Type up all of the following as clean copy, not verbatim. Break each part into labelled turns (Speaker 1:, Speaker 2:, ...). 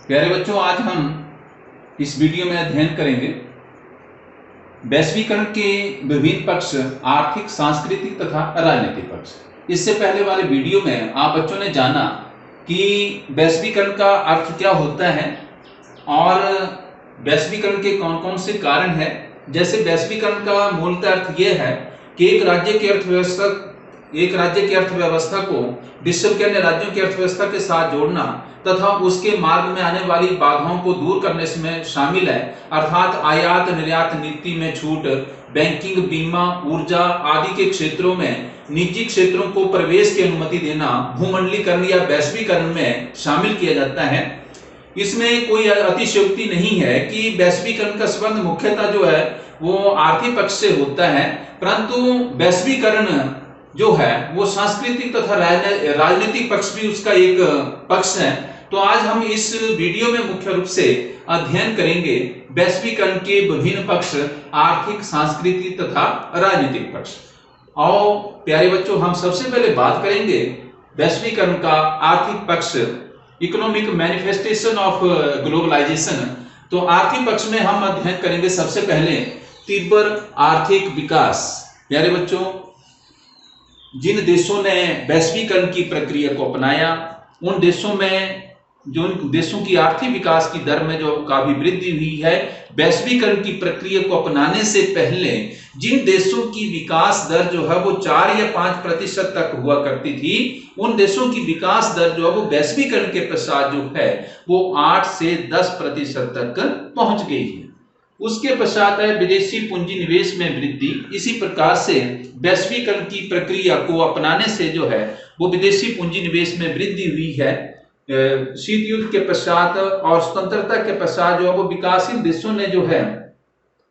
Speaker 1: प्यारे बच्चों, आज हम इस वीडियो में अध्ययन करेंगे वैश्वीकरण के विभिन्न पक्ष, आर्थिक, सांस्कृतिक तथा राजनीतिक पक्ष। इससे पहले वाले वीडियो में आप बच्चों ने जाना कि वैश्वीकरण का अर्थ क्या होता है और वैश्वीकरण के कौन कौन से कारण हैं। जैसे वैश्वीकरण का मूलतः अर्थ यह है कि एक राज्य की अर्थव्यवस्था को विश्व के अन्य राज्यों की अर्थव्यवस्था के साथ जोड़ना तथा उसके मार्ग में आने वाली बाधाओं को दूर करने में शामिल है। अर्थात आयात निर्यात नीति में छूट, बैंकिंग, बीमा, ऊर्जा आदि के क्षेत्रों में निजी क्षेत्रों को प्रवेश की अनुमति देना भूमंडलीकरण या वैश्वीकरण में शामिल किया जाता है। इसमें कोई अतिशयोक्ति नहीं है कि वैश्वीकरण का संबंध मुख्यतः जो है वो आर्थिक पक्ष से होता है, परंतु वैश्वीकरण जो है वो सांस्कृतिक तथा राजनीतिक पक्ष भी उसका एक पक्ष है। तो आज हम इस वीडियो में मुख्य रूप से अध्ययन करेंगे वैश्वीकरण के विभिन्न पक्ष, आर्थिक, सांस्कृतिक तथा राजनीतिक पक्ष। और प्यारे बच्चों, हम सबसे पहले बात करेंगे वैश्वीकरण का आर्थिक पक्ष, इकोनॉमिक मैनिफेस्टेशन ऑफ ग्लोबलाइजेशन। तो आर्थिक पक्ष में हम अध्ययन करेंगे सबसे पहले तीव्र आर्थिक विकास। प्यारे बच्चों, जिन देशों ने वैश्वीकरण की प्रक्रिया को अपनाया, उन देशों में जो देशों की आर्थिक विकास की दर में जो काफी वृद्धि हुई है, वैश्वीकरण की प्रक्रिया को अपनाने से पहले जिन देशों की विकास दर जो है वो 4 या 5% तक हुआ करती थी, उन देशों की विकास दर जो है वो वैश्वीकरण के पश्चात जो है वो 8 से 10% तक पहुंच गई है। उसके पश्चात है विदेशी पूंजी निवेश में वृद्धि। इसी प्रकार से वैश्वीकरण की प्रक्रिया को अपनाने से जो है वो विदेशी पूंजी निवेश में वृद्धि हुई है। शीत युद्ध के पश्चात और स्वतंत्रता के पश्चात जो है वो विकासशील देशों ने जो है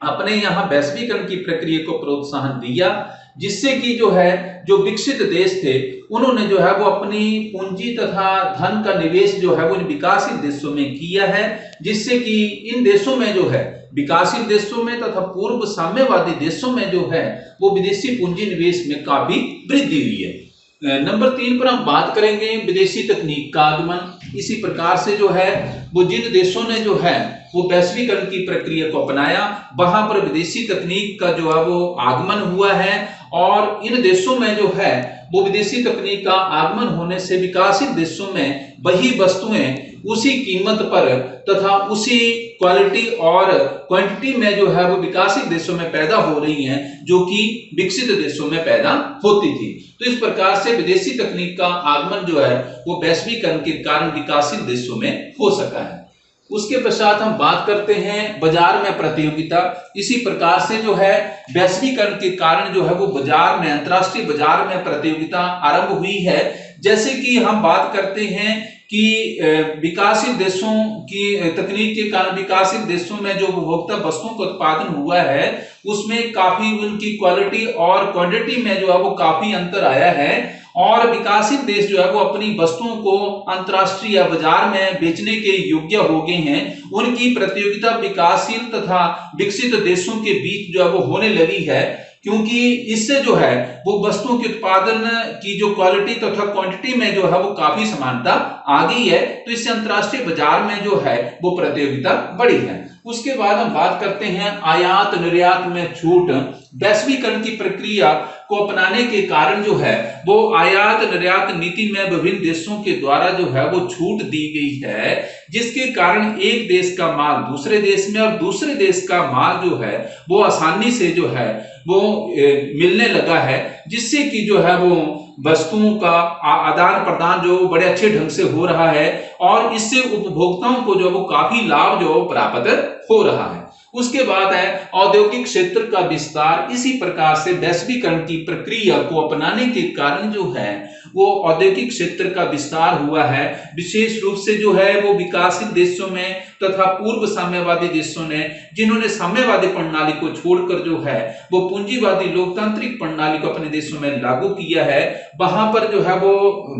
Speaker 1: अपने यहाँ वैश्वीकरण की प्रक्रिया को प्रोत्साहन दिया, जिससे कि जो है जो विकसित देश थे उन्होंने जो है वो अपनी पूंजी तथा धन का निवेश जो है वो इन विकासशील देशों में किया है, जिससे कि इन देशों में जो है विकासशील देशों में तथा पूर्व साम्यवादी देशों में जो है वो विदेशी पूंजी निवेश में काफी वृद्धि हुई है। नंबर 3 पर हम बात करेंगे विदेशी तकनीक का आगमन। इसी प्रकार से जो है वो जिन देशों ने जो है वो वैश्वीकरण की प्रक्रिया को अपनाया, वहां पर विदेशी तकनीक का जो है वो आगमन हुआ है और इन देशों में जो है वो विदेशी तकनीक का आगमन होने से विकासशील देशों में वही वस्तुएं उसी कीमत पर तथा उसी क्वालिटी और क्वांटिटी में जो है वो विकासशील देशों में पैदा हो रही हैं जो कि विकसित देशों में पैदा होती थी। तो इस प्रकार से विदेशी तकनीक का आगमन जो है वो वैश्वीकरण के कारण विकासशील देशों में हो सका है। उसके पश्चात हम बात करते हैं बाजार में प्रतियोगिता। इसी प्रकार से जो है वैश्वीकरण के कारण जो है वो बाजार में, अंतरराष्ट्रीय बाजार में प्रतियोगिता आरंभ हुई है। जैसे कि हम बात करते हैं कि विकासशील देशों की तकनीक के कारण विकासशील देशों में जो उपभोक्ता वस्तुओं का उत्पादन हुआ है उसमें काफी उनकी क्वालिटी और क्वांटिटी में जो है वो काफी अंतर आया है और विकासशील देश जो है वो अपनी वस्तुओं को अंतरराष्ट्रीय बाजार में बेचने के योग्य हो गए हैं। उनकी प्रतियोगिता विकासशील तथा विकसित देशों के बीच जो है वो होने लगी है, क्योंकि इससे जो है वो वस्तुओं के उत्पादन की जो क्वालिटी तथा क्वांटिटी में जो है वो काफी समानता आ गई है। तो इससे अंतरराष्ट्रीय बाजार में जो है वो प्रतियोगिता बढ़ी है। उसके बाद हम बात करते हैं आयात निर्यात में छूट। वैश्वीकरण की प्रक्रिया को अपनाने के कारण जो है वो आयात निर्यात नीति में विभिन्न देशों के द्वारा जो है वो छूट दी गई है, जिसके कारण एक देश का माल दूसरे देश में और दूसरे देश का माल जो है वो आसानी से जो है वो मिलने लगा है, जिससे कि जो है वो वस्तुओं का आदान प्रदान जो बड़े अच्छे ढंग से हो रहा है और इससे उपभोक्ताओं को जो वो काफी लाभ जो प्राप्त हो रहा है। उसके बाद है औद्योगिक क्षेत्र का विस्तार। इसी प्रकार से वैश्वीकरण की प्रक्रिया को अपनाने के कारण जो है वो औद्योगिक क्षेत्र का विस्तार हुआ है, विशेष रूप से जो है वो विकासशील देशों में तथा पूर्व साम्यवादी देशों ने, जिन्होंने साम्यवादी प्रणाली को छोड़कर जो है वो पूंजीवादी लोकतांत्रिक प्रणाली को अपने देशों में लागू किया है, वहां पर जो है वो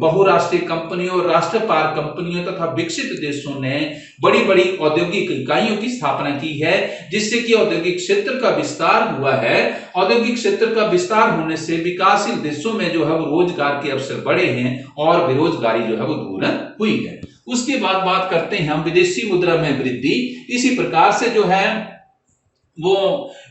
Speaker 1: बहुराष्ट्रीय कंपनियों, राष्ट्रपाल कंपनियों तथा विकसित देशों ने बड़ी बड़ी औद्योगिक इकाइयों की स्थापना की है, जिससे कि औद्योगिक क्षेत्र का विस्तार हुआ है। औद्योगिक क्षेत्र का विस्तार होने से विकासशील देशों में जो है वो रोजगार के अवसर बढ़े हैं और बेरोजगारी जो है वो दूर हुई है। उसके बाद बात करते हैं हम विदेशी मुद्रा में वृद्धि। इसी प्रकार से जो है वो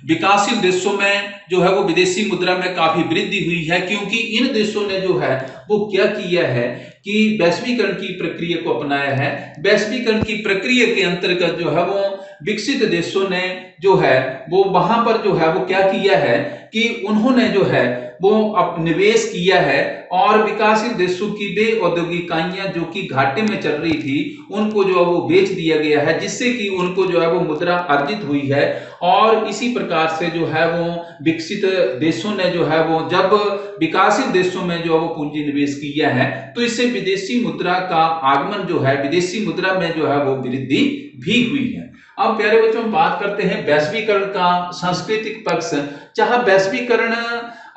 Speaker 1: विकासशील देशों में जो है वो विदेशी मुद्रा में काफी वृद्धि हुई है, क्योंकि इन देशों ने जो है वो क्या किया है कि वैश्वीकरण की प्रक्रिया को अपनाया है। वैश्वीकरण की प्रक्रिया के अंतर्गत जो है वो विकसित देशों ने जो है वो वहां पर जो है वो क्या किया है कि उन्होंने जो है वो निवेश किया है, और विकासशील देशों की वे औद्योगिक इकाइयां जो कि घाटे में चल रही थी उनको जो है वो बेच दिया गया है, जिससे कि उनको जो है वो मुद्रा अर्जित हुई है। और इसी प्रकार से जो है वो विकसित देशों ने जो है वो जब विकासशील देशों में जो है वो पूंजी निवेश किया है तो इससे विदेशी मुद्रा का आगमन जो है, विदेशी मुद्रा में जो है वो वृद्धि भी हुई है। अब प्यारे बच्चों हम बात करते हैं वैश्वीकरण का सांस्कृतिक पक्ष। जहां वैश्वीकरण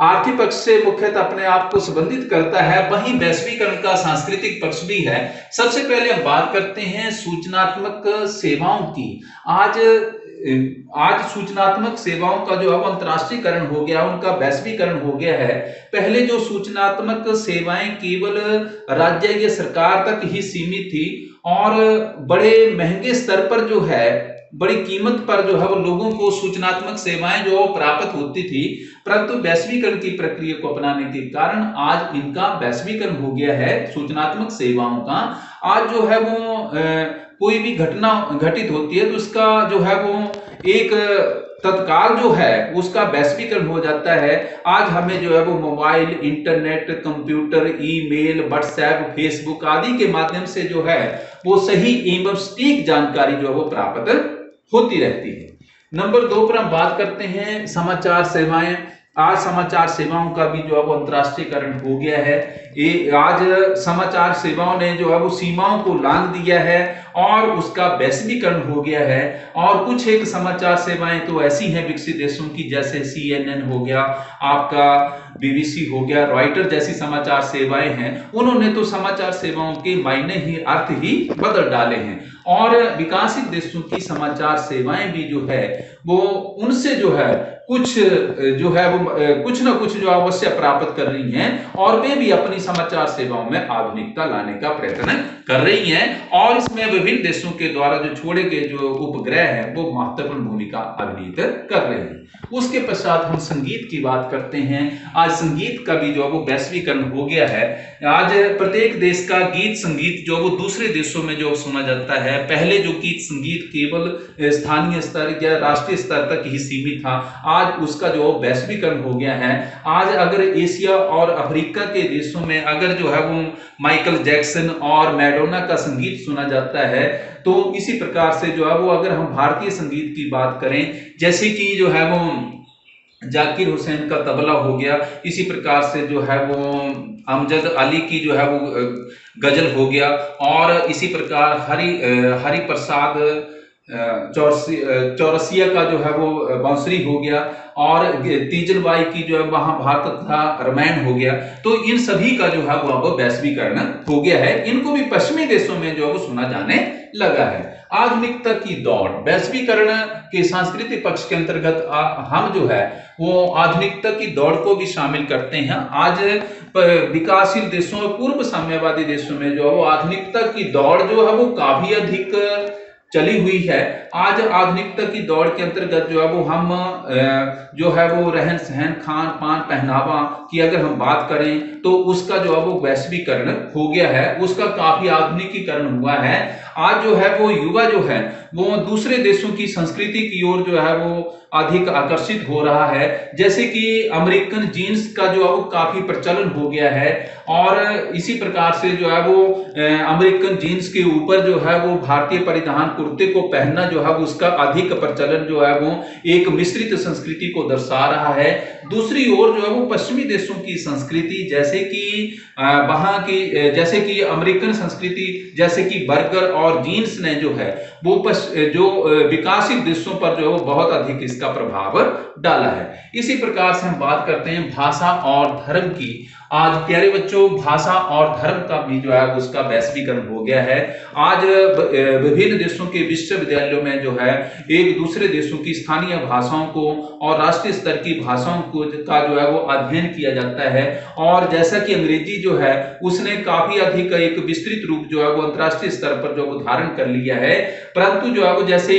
Speaker 1: आर्थिक पक्ष से मुख्यतः अपने आप को संबंधित करता है, वहीं वैश्वीकरण का सांस्कृतिक पक्ष भी है। सबसे पहले हम बात करते हैं सूचनात्मक सेवाओं की। आज सूचनात्मक सेवाओं का जो अब अंतरराष्ट्रीयकरण हो गया, उनका वैश्वीकरण हो गया है। पहले जो सूचनात्मक सेवाएं केवल राज्य या सरकार तक ही सीमित थी और बड़े महंगे स्तर पर जो है, बड़ी कीमत पर जो है वो लोगों को सूचनात्मक सेवाएं जो प्राप्त होती थी, परंतु वैश्वीकरण की प्रक्रिया को अपनाने के कारण आज इनका वैश्वीकरण हो गया है सूचनात्मक सेवाओं का। आज जो है वो कोई भी घटना घटित होती है तो उसका जो है वो एक तत्काल जो है उसका वैश्वीकरण हो जाता है। आज हमें जो है वो mobile, internet, computer, email, WhatsApp, Facebook आदि के माध्यम से जो है वो सही एवं सटीक जानकारी जो है वो प्राप्त होती रहती है। नंबर 2 पर हम बात करते हैं समाचार सेवाएं। आज समाचार सेवाओं का भी जो है वो अंतरराष्ट्रीयकरण हो गया है। ये आज समाचार सेवाओं ने जो है वो सीमाओं को लांघ दिया है और उसका वैश्वीकरण हो गया है। और कुछ एक समाचार सेवाएं तो ऐसी हैं विकसित देशों की, जैसे CNN हो गया, आपका BBC हो गया, रॉयटर जैसी समाचार सेवाएं हैं। उन्होंने तो समाचार सेवाओं के मायने ही, अर्थ ही बदल डाले हैं। और विकासित देशों की समाचार सेवाएं भी जो है वो उनसे जो है कुछ जो है वो कुछ ना कुछ जो अवश्य प्राप्त कर रही हैं, और वे भी अपनी समाचार सेवाओं में आधुनिकता लाने का प्रयत्न कर रही हैं। और इसमें विभिन्न देशों के द्वारा जो छोड़े गए जो उपग्रह हैं वो महत्वपूर्ण भूमिका अभिनीत कर रहे हैं। उसके पश्चात हम संगीत की बात करते हैं। आज संगीत का भी जो है वो वैश्वीकरण हो गया है। आज प्रत्येक देश का गीत संगीत जो वो दूसरे देशों में जो सुना जाता है। पहले जो गीत संगीत केवल स्थानीय स्तर या राष्ट्रीय स्तर तक ही सीमित था, आज उसका जो वैश्वीकरण हो गया है। आज अगर एशिया और अफ्रीका के देशों में अगर जो है वो माइकल जैक्सन और मैडोना का संगीत सुना जाता है, तो इसी प्रकार से जो है वो अगर हम भारतीय संगीत की बात करें, जैसे कि जो है वो जाकिर हुसैन का तबला हो गया, इसी प्रकार से जो है वो अमजद अली की जो है वो गजल हो गया, और इसी प्रकार हरि प्रसाद चौरसिया का जो है वो बांसुरी हो गया, और तीजन बाई की जो है महाभारत तथा रामायण हो गया। तो इन सभी का जो है वो अब वैश्वीकरण हो गया है। इनको भी पश्चिमी देशों में जो है वो सुना जाने लगा है। आधुनिकता की दौड़, वैश्वीकरण के सांस्कृतिक पक्ष के अंतर्गत हम जो है वो आधुनिकता की दौड़ को भी शामिल करते हैं। आज विकासशील देशों और पूर्व साम्यवादी देशों में जो है वो आधुनिकता की दौड़ जो है वो काफी अधिक चली हुई है। आज आधुनिकता की दौड़ के अंतर्गत जो है वो हम जो है वो रहन सहन, खान पान, पहनावा की अगर हम बात करें तो उसका जो है वो वैश्वीकरण हो गया है, उसका काफी आधुनिकीकरण हुआ है। आज जो है वो युवा जो है वो दूसरे देशों की संस्कृति की ओर जो है वो अधिक आकर्षित हो रहा है। जैसे कि अमेरिकन जीन्स का जो है वो काफी प्रचलन हो गया है, और इसी प्रकार से जो है वो अमेरिकन जीन्स के ऊपर जो है वो भारतीय परिधान कुर्ते को पहनना जो है उसका अधिक प्रचलन जो है वो एक मिश्रित संस्कृति को दर्शा रहा है। दूसरी ओर जो है वो पश्चिमी देशों की संस्कृति, जैसे कि वहां की जैसे कि अमेरिकन संस्कृति, जैसे कि बर्गर और जीन्स ने जो है वो जो विकासशील देशों पर जो है वो बहुत अधिक इसका प्रभाव डाला है। इसी प्रकार से हम बात करते हैं भाषा और धर्म की। आज प्यारे बच्चों, भाषा और धर्म का भी जो है उसका वैश्वीकरण हो गया है। आज विभिन्न देशों के विश्वविद्यालयों में जो है एक दूसरे देशों की स्थानीय भाषाओं को और राष्ट्रीय स्तर की भाषाओं को का जो है वो अध्ययन किया जाता है। और जैसा कि अंग्रेजी जो है उसने काफी अधिक एक विस्तृत रूप जो है वो अंतर्राष्ट्रीय स्तर पर जो धारण कर लिया है, परंतु जो है वो जैसे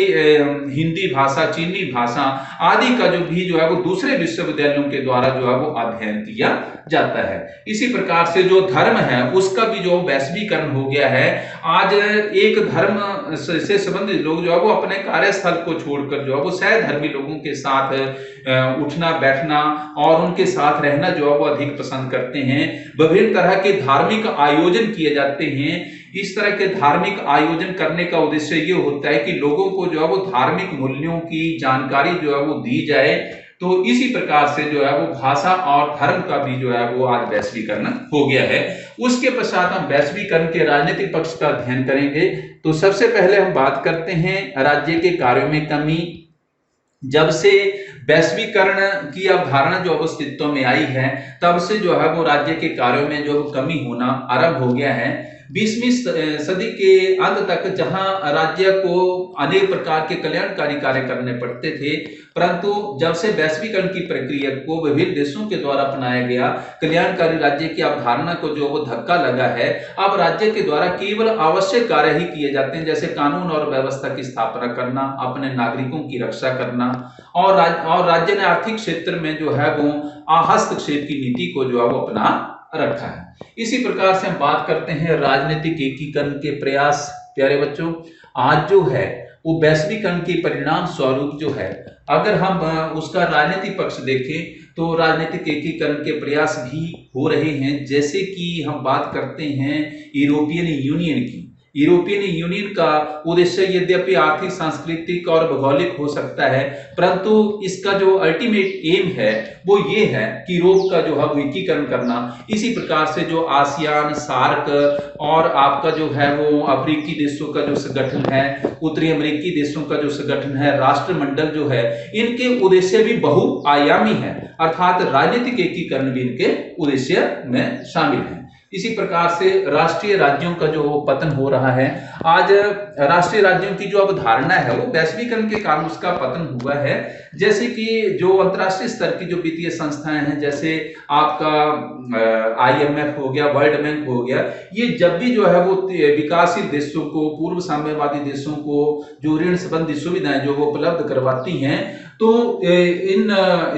Speaker 1: हिंदी भाषा, चीनी भाषा आदि का जो है वो दूसरे विश्वविद्यालयों के द्वारा जो है वो अध्ययन किया जाता है। इसी प्रकार से जो धर्म है उसका भी जो वैश्वीकरण हो गया है। आज एक धर्म से संबंधित लोग जो है वो अपने कार्यस्थल को छोड़कर जो है वो सहधर्मी लोगों के साथ उठना बैठना और उनके साथ रहना जो है वो अधिक पसंद करते हैं। विभिन्न तरह के धार्मिक आयोजन किए जाते हैं। इस तरह के धार्मिक आयोजन करने का उद्देश्य ये होता है कि लोगों को जो है वो धार्मिक मूल्यों की जानकारी जो है वो दी जाए। तो इसी प्रकार से जो है वो भाषा और धर्म का भी जो है वो आज वैश्वीकरण हो गया है। उसके पश्चात हम वैश्वीकरण के राजनीतिक पक्ष का अध्ययन करेंगे। तो सबसे पहले हम बात करते हैं राज्य के कार्यों में कमी। जब से वैश्वीकरण की अवधारणा जो अस्तित्व में आई है तब से जो है वो राज्य के कार्यों में जो कमी होना आरंभ हो गया है। 20वीं सदी के अंत तक जहां राज्य को अनेक प्रकार के कल्याणकारी कार्य करने पड़ते थे, परंतु जब से वैश्वीकरण की प्रक्रिया को विभिन्न देशों के द्वारा अपनाया गया, कल्याणकारी राज्य की अवधारणा को जो वो धक्का लगा है। अब राज्य के द्वारा केवल आवश्यक कार्य ही किए जाते हैं, जैसे कानून और व्यवस्था की स्थापना करना, अपने नागरिकों की रक्षा करना और राज्य ने आर्थिक क्षेत्र में जो है वो हस्तक्षेप की नीति को जो है वो अपना रखा है। इसी प्रकार से हम बात करते हैं राजनीतिक एकीकरण के प्रयास। प्यारे बच्चों, आज जो है वो वैश्वीकरण के परिणाम स्वरूप जो है, अगर हम उसका राजनीतिक पक्ष देखें तो राजनीतिक एकीकरण के प्रयास भी हो रहे हैं। जैसे कि हम बात करते हैं यूरोपियन यूनियन की। यूरोपियन यूनियन का उद्देश्य यद्यपि आर्थिक, सांस्कृतिक और भौगोलिक हो सकता है, परंतु इसका जो अल्टीमेट एम है वो ये है कि यूरोप का जो है वो एकीकरण करना। इसी प्रकार से जो आसियान, सार्क और आपका जो है वो अफ्रीकी देशों का जो संगठन है, उत्तरी अमेरिकी देशों का जो संगठन है, राष्ट्रमंडल जो है, इनके उद्देश्य भी बहुआयामी है, अर्थात राजनीतिक एकीकरण भी इनके उद्देश्य में शामिल है। इसी प्रकार से राष्ट्रीय राज्यों का जो पतन हो रहा है। आज राष्ट्रीय राज्यों की जो अवधारणा है वो वैश्वीकरण के कारण उसका पतन हुआ है। जैसे कि जो अंतर्राष्ट्रीय स्तर की जो वित्तीय संस्थाएं हैं, जैसे आपका IMF हो गया, वर्ल्ड बैंक हो गया, ये जब भी जो है वो विकासशील देशों को, पूर्व साम्यवादी देशों को जो ऋण संबंधी सुविधाएं जो वो उपलब्ध करवाती हैं, तो इन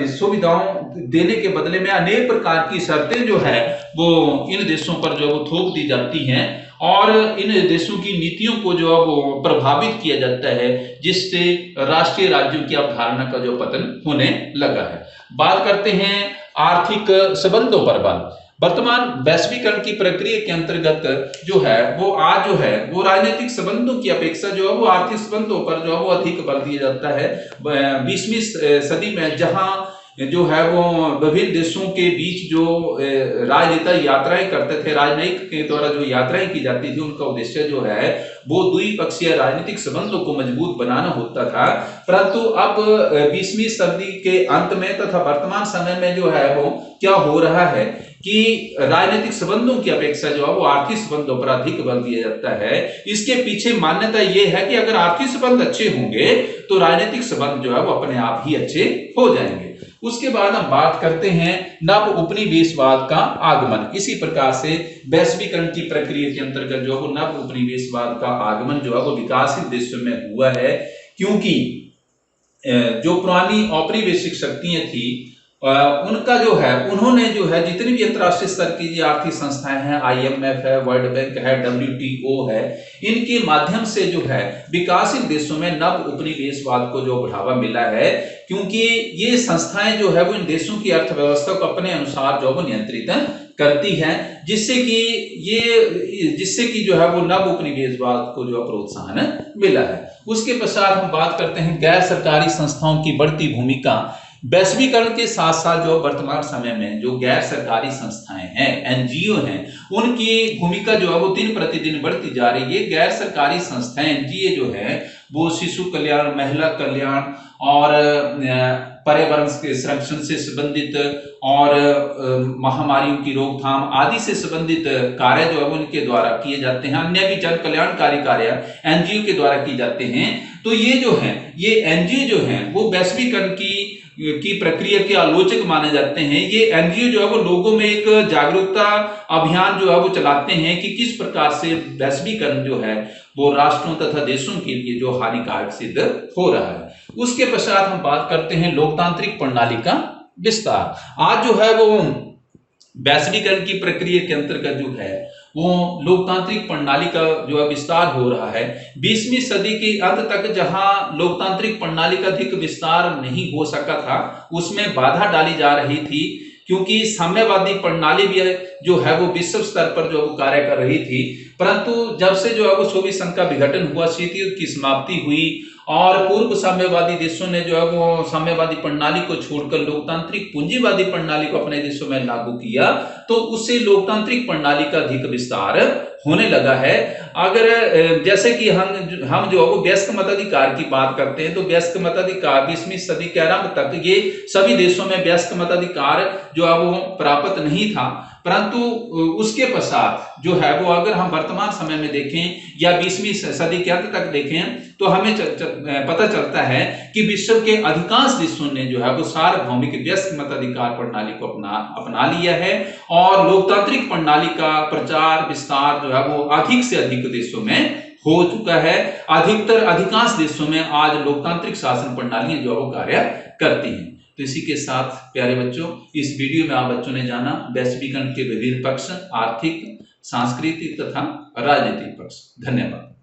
Speaker 1: सुविधाओं देने के बदले में अनेक प्रकार की शर्तें जो है वो इन देशों पर जो वो थोप दी जाती हैं और इन देशों की नीतियों को जो है वो प्रभावित किया जाता है, जिससे राष्ट्रीय राज्यों की अवधारणा का जो पतन होने लगा है। बात करते हैं आर्थिक संबंधों पर बल। वर्तमान वैश्वीकरण की प्रक्रिया के अंतर्गत जो है वो आज जो है वो राजनीतिक संबंधों की अपेक्षा जो है वो आर्थिक संबंधों पर जो है वो अधिक बल दिया जाता है। 20वीं सदी में जहां जो है वो विभिन्न देशों के बीच जो राजनेता यात्राएं करते थे, राजनयिक के द्वारा जो यात्राएं की जाती थी, उनका उद्देश्य जो है वो द्विपक्षीय राजनीतिक संबंधों को मजबूत बनाना होता था। परंतु अब 20वीं सदी के अंत में तथा वर्तमान समय में जो है वो क्या हो रहा है कि राजनीतिक संबंधों की अपेक्षा जो है वो आर्थिक संबंधों पर अधिक बल दिया जाता है। इसके पीछे मान्यता ये है कि अगर आर्थिक संबंध अच्छे होंगे तो राजनीतिक संबंध जो है वो अपने आप ही अच्छे हो जाएंगे। उसके बाद हम बात करते हैं नव उपनिवेशवाद का आगमन। इसी प्रकार से वैश्वीकरण की प्रक्रिया के अंतर्गत जो है वो नव उपनिवेशवाद का आगमन जो है वो विकासशील देशों में हुआ है, क्योंकि जो पुरानी औपनिवेशिक शक्तियां थी उनका जो है उन्होंने जो है जितनी भी अंतर्राष्ट्रीय स्तर की जो आर्थिक संस्थाएं हैं, IMF है, वर्ल्ड बैंक है, WTO है, इनके माध्यम से जो है विकासशील देशों में नव उपनिवेशवाद को जो बढ़ावा मिला है, क्योंकि ये संस्थाएं जो है वो इन देशों की अर्थव्यवस्था को अपने अनुसार जो वो नियंत्रित करती हैं, जिससे कि जो है वो नव उपनिवेशवाद को जो प्रोत्साहन मिला है। उसके पश्चात हम बात करते हैं गैर सरकारी संस्थाओं की बढ़ती भूमिका। वैश्वीकरण के साथ साथ जो वर्तमान समय में जो गैर सरकारी संस्थाएं हैं, एनजीओ हैं, उनकी भूमिका जो है वो दिन प्रतिदिन बढ़ती जा रही है। गैर सरकारी संस्थाएं, एनजीओ जो है वो शिशु कल्याण, महिला कल्याण और पर्यावरण के संरक्षण से संबंधित और महामारियों की रोकथाम आदि से संबंधित कार्य जो है वो इनके द्वारा किए जाते हैं। अन्य भी जन कल्याणकारी कार्य एनजीओ के द्वारा किए जाते हैं। तो ये जो है, ये एनजीओ जो है वो वैश्वीकरण की प्रक्रिया के आलोचक माने जाते हैं। ये एनजीओ जो है वो लोगों में एक जागरूकता अभियान जो है वो चलाते हैं कि किस प्रकार से वैश्वीकरण जो है वो राष्ट्रों तथा देशों के लिए जो हानिकारक सिद्ध हो रहा है। उसके पश्चात हम बात करते हैं लोकतांत्रिक प्रणाली का विस्तार। आज जो है वो वैश्वीकरण की प्रक्रिया के अंतर्गत जो है वो लोकतांत्रिक प्रणाली का जो है विस्तार हो रहा है। 20वीं सदी के अंत तक जहां लोकतांत्रिक प्रणाली का अधिक विस्तार नहीं हो सका था, उसमें बाधा डाली जा रही थी, क्योंकि साम्यवादी प्रणाली भी जो है वो विश्व स्तर पर जो कार्य कर रही थी। परंतु जब से जो है वो सोवियत संघ का विघटन हुआ, शीत युद्ध की समाप्ति हुई और पूर्व साम्यवादी देशों ने जो है वो साम्यवादी प्रणाली को छोड़कर लोकतांत्रिक पूंजीवादी प्रणाली को अपने देशों में लागू किया, तो उससे लोकतांत्रिक प्रणाली का अधिक विस्तार होने लगा है। अगर जैसे कि हम जो है वो वयस्क मताधिकार की बात करते हैं, तो वयस्क मताधिकार 20वीं सदी के आरंभ तक ये सभी देशों में वयस्क मताधिकार जो है वो प्राप्त नहीं था। परंतु उसके पश्चात जो है वो अगर हम वर्तमान समय में देखें या 20वीं सदी के अंत तक देखें, तो हमें पता चलता है कि विश्व के अधिकांश देशों ने जो है वो सार्वभौमिक वयस्क मताधिकार प्रणाली को अपना लिया है और लोकतांत्रिक प्रणाली का प्रचार विस्तार जो है वो अधिक से अधिक देशों में हो चुका है। अधिकांश देशों में आज लोकतांत्रिक शासन प्रणालियां जो है वो कार्य करती हैं। तो इसी के साथ प्यारे बच्चों, इस वीडियो में आप बच्चों ने जाना वैश्वीकरण के विभिन्न पक्ष, आर्थिक, सांस्कृतिक तथा राजनीतिक पक्ष। धन्यवाद।